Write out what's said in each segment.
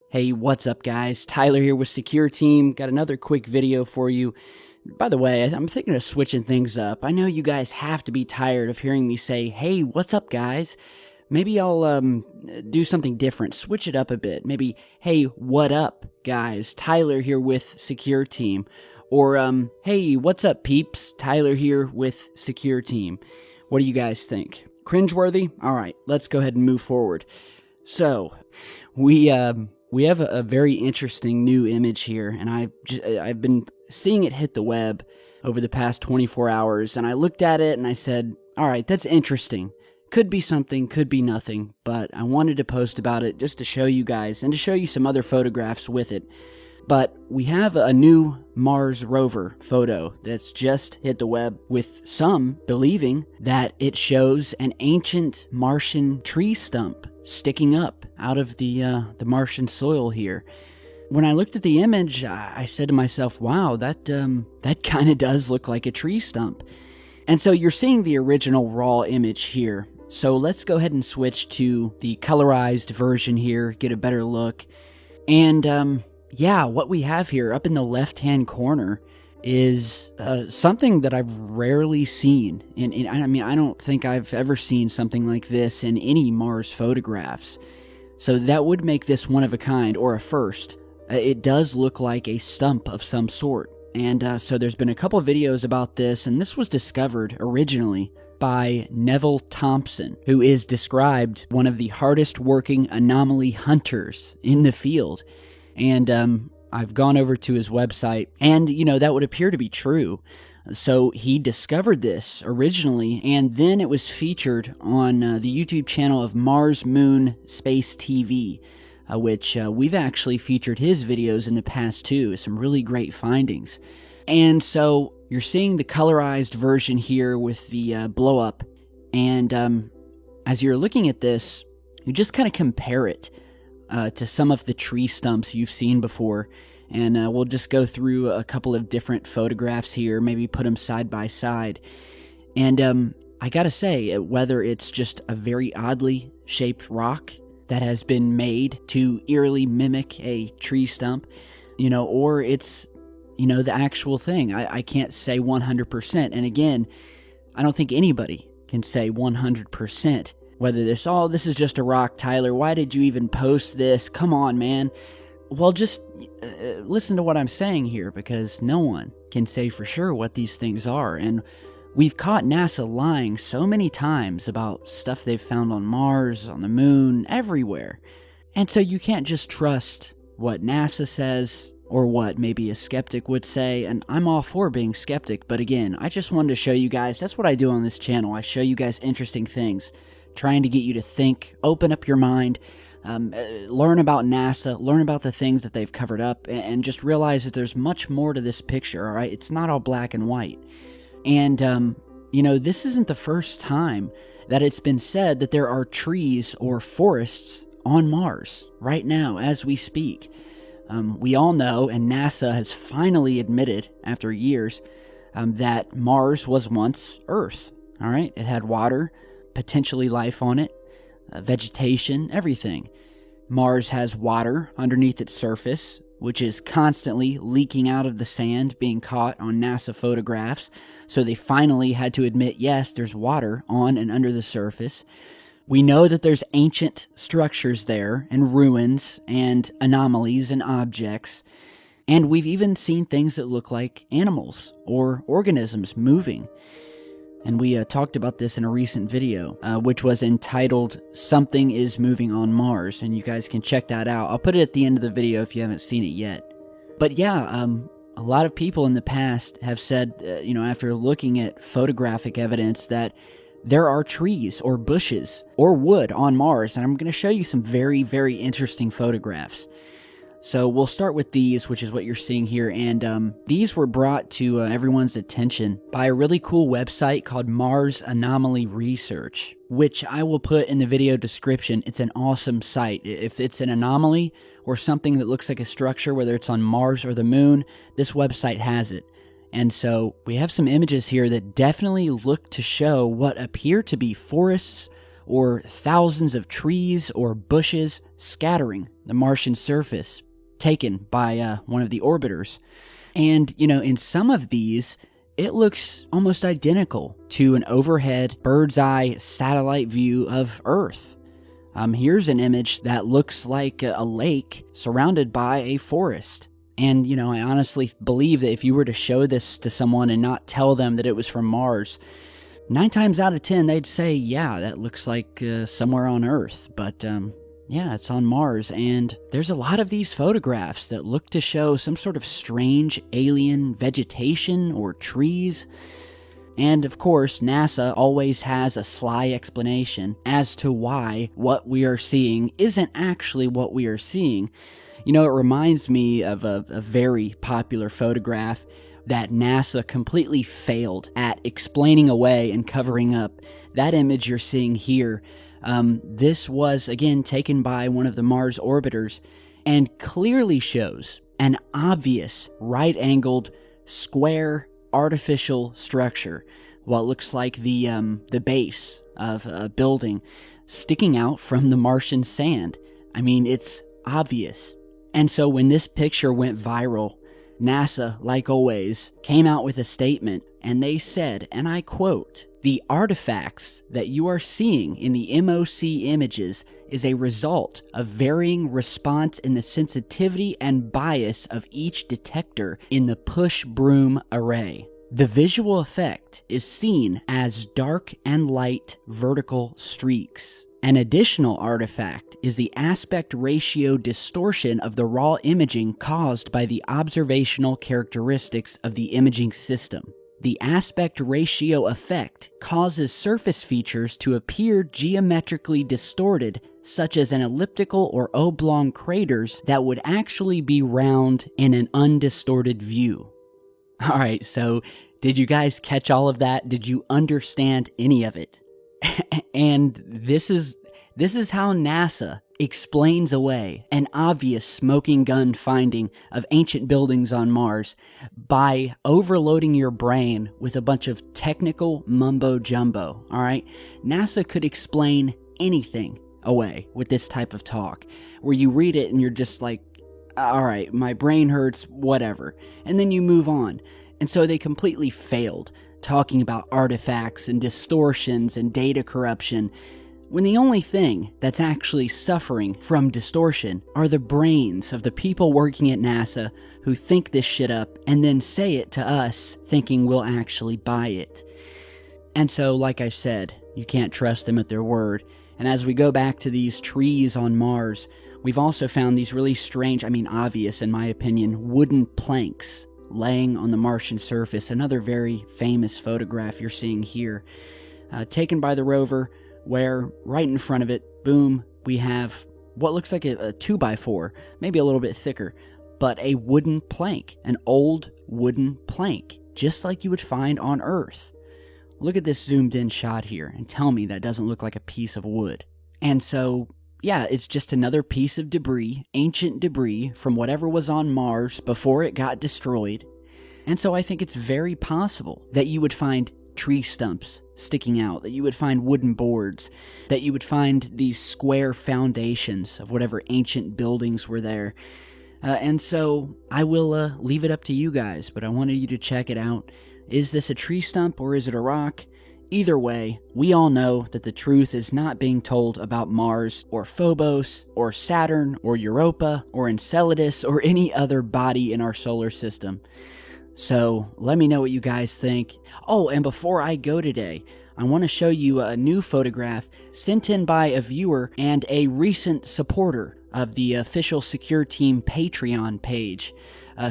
Hey, what's up guys? Tyler here with Secure Team. Got another quick video for you. By the way, I'm thinking of switching things up. I know you guys have to be tired of hearing me say, hey, what's up guys? Maybe I'll do something different, switch it up a bit. Maybe, hey, what up guys? Tyler here with Secure Team. Or, hey, what's up peeps? Tyler here with Secure Team. What do you guys think? Cringeworthy? Alright, let's go ahead and move forward. So, we have a very interesting new image here, and I've been seeing it hit the web over the past 24 hours, and I looked at it and I said, alright, that's interesting. Could be something, could be nothing, but I wanted to post about it just to show you guys, and to show you some other photographs with it. But we have a new Mars rover photo that's just hit the web, with some believing that it shows an ancient Martian tree stump sticking up out of the Martian soil here. When I looked at the image, I said to myself, wow, that kind of does look like a tree stump. And so you're seeing the original raw image here. So let's go ahead and switch to the colorized version here, get a better look. And yeah, what we have here up in the left-hand corner is something that I've rarely seen. I mean, I don't think I've ever seen something like this in any Mars photographs. So that would make this one of a kind, or a first. It does look like a stump of some sort. And so there's been a couple of videos about this, and this was discovered originally by Neville Thompson, who is described one of the hardest working anomaly hunters in the field. And I've gone over to his website, and, you know, that would appear to be true. So he discovered this originally, and then it was featured on the YouTube channel of Mars Moon Space TV, which we've actually featured his videos in the past too, some really great findings. And so you're seeing the colorized version here with the blow up, and as you're looking at this, you just kind of compare it to some of the tree stumps you've seen before. And we'll just go through a couple of different photographs here, maybe put them side by side. And I gotta say, whether it's just a very oddly shaped rock that has been made to eerily mimic a tree stump, you know, or it's, you know, the actual thing, I can't say 100%. And again, I don't think anybody can say 100% whether this is just a rock. Tyler, why did you even post this? Come on, man. Well, just listen to what I'm saying here, because no one can say for sure what these things are. And we've caught NASA lying so many times about stuff they've found on Mars, on the moon, everywhere. And so you can't just trust what NASA says or what maybe a skeptic would say. And I'm all for being skeptic, but again, I just wanted to show you guys, that's what I do on this channel. I show you guys interesting things, trying to get you to think, open up your mind, learn about NASA, learn about the things that they've covered up, and just realize that there's much more to this picture, all right? It's not all black and white. And, you know, this isn't the first time that it's been said that there are trees or forests on Mars right now as we speak. We all know, and NASA has finally admitted after years, that Mars was once Earth, all right? It had water, potentially life on it, vegetation, everything. Mars has water underneath its surface, which is constantly leaking out of the sand being caught on NASA photographs. So they finally had to admit, yes, there's water on and under the surface. We know that there's ancient structures there, and ruins, and anomalies, and objects. And we've even seen things that look like animals or organisms moving. And we talked about this in a recent video, which was entitled, Something is Moving on Mars, and you guys can check that out. I'll put it at the end of the video if you haven't seen it yet. But yeah, a lot of people in the past have said, you know, after looking at photographic evidence, that there are trees or bushes or wood on Mars, and I'm going to show you some very, very interesting photographs. So we'll start with these, which is what you're seeing here, and these were brought to everyone's attention by a really cool website called Mars Anomaly Research, which I will put in the video description. It's an awesome site. If it's an anomaly or something that looks like a structure, whether it's on Mars or the moon, this website has it. And so we have some images here that definitely look to show what appear to be forests or thousands of trees or bushes scattering the Martian surface, taken by one of the orbiters. And, you know, in some of these, it looks almost identical to an overhead bird's eye satellite view of Earth. Here's an image that looks like a lake surrounded by a forest. And, you know, I honestly believe that if you were to show this to someone and not tell them that it was from Mars, 9 times out of 10, they'd say, yeah, that looks like somewhere on Earth. But, yeah, it's on Mars. And there's a lot of these photographs that look to show some sort of strange alien vegetation or trees. And, of course, NASA always has a sly explanation as to why what we are seeing isn't actually what we are seeing. You know, it reminds me of a very popular photograph that NASA completely failed at explaining away and covering up. That image you're seeing here, this was, again, taken by one of the Mars orbiters and clearly shows an obvious right-angled, square, artificial structure. What looks like the base of a building sticking out from the Martian sand. I mean, it's obvious. And so when this picture went viral, NASA, like always, came out with a statement, and they said, and I quote, "The artifacts that you are seeing in the MOC images is a result of varying response in the sensitivity and bias of each detector in the push broom array. The visual effect is seen as dark and light vertical streaks. An additional artifact is the aspect ratio distortion of the raw imaging caused by the observational characteristics of the imaging system. The aspect ratio effect causes surface features to appear geometrically distorted, such as an elliptical or oblong craters that would actually be round in an undistorted view." Alright, so did you guys catch all of that? Did you understand any of it? And this is how NASA explains away an obvious smoking gun finding of ancient buildings on Mars by overloading your brain with a bunch of technical mumbo-jumbo, all right? NASA could explain anything away with this type of talk, where you read it and you're just like, all right, my brain hurts, whatever, and then you move on. And so they completely failed talking about artifacts and distortions and data corruption, when the only thing that's actually suffering from distortion are the brains of the people working at NASA who think this shit up and then say it to us thinking we'll actually buy it. And so, like I said, you can't trust them at their word. And as we go back to these trees on Mars, we've also found these really strange, obvious in my opinion, wooden planks laying on the Martian surface. Another very famous photograph you're seeing here, taken by the rover, where right in front of it, boom, we have what looks like a 2x4, maybe a little bit thicker, but a wooden plank, an old wooden plank, just like you would find on Earth. Look at this zoomed in shot here and tell me that doesn't look like a piece of wood. And so, yeah, it's just another piece of debris, ancient debris from whatever was on Mars before it got destroyed. And so I think it's very possible that you would find tree stumps sticking out, that you would find wooden boards, that you would find these square foundations of whatever ancient buildings were there. And so I will leave it up to you guys, but I wanted you to check it out. Is this a tree stump or is it a rock? Either way, we all know that the truth is not being told about Mars or Phobos or Saturn or Europa or Enceladus or any other body in our solar system. So let me know what you guys think. Oh, and before I go today, I want to show you a new photograph sent in by a viewer and a recent supporter of the official Secure Team Patreon page.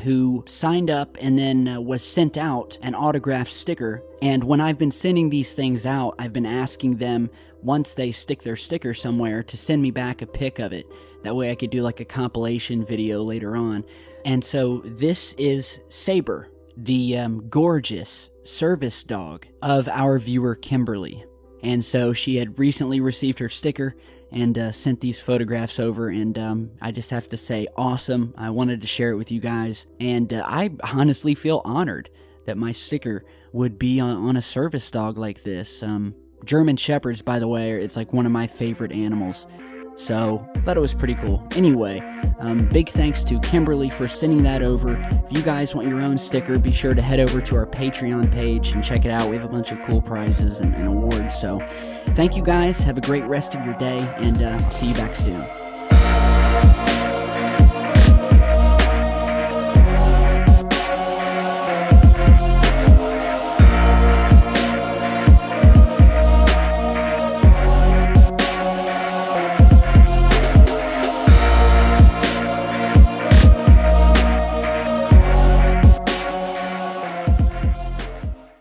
who signed up and then was sent out an autographed sticker. And when I've been sending these things out, I've been asking them, once they stick their sticker somewhere, to send me back a pic of it. That way I could do like a compilation video later on. And so this is Saber, the gorgeous service dog of our viewer Kimberly. And so she had recently received her sticker and sent these photographs over, and I just have to say, awesome. I wanted to share it with you guys, and I honestly feel honored that my sticker would be on a service dog like this. German Shepherds, by the way, it's like one of my favorite animals. So, I thought it was pretty cool. Anyway, big thanks to Kimberly for sending that over. If you guys want your own sticker, be sure to head over to our Patreon page and check it out. We have a bunch of cool prizes and awards. So, thank you guys. Have a great rest of your day, and I'll see you back soon.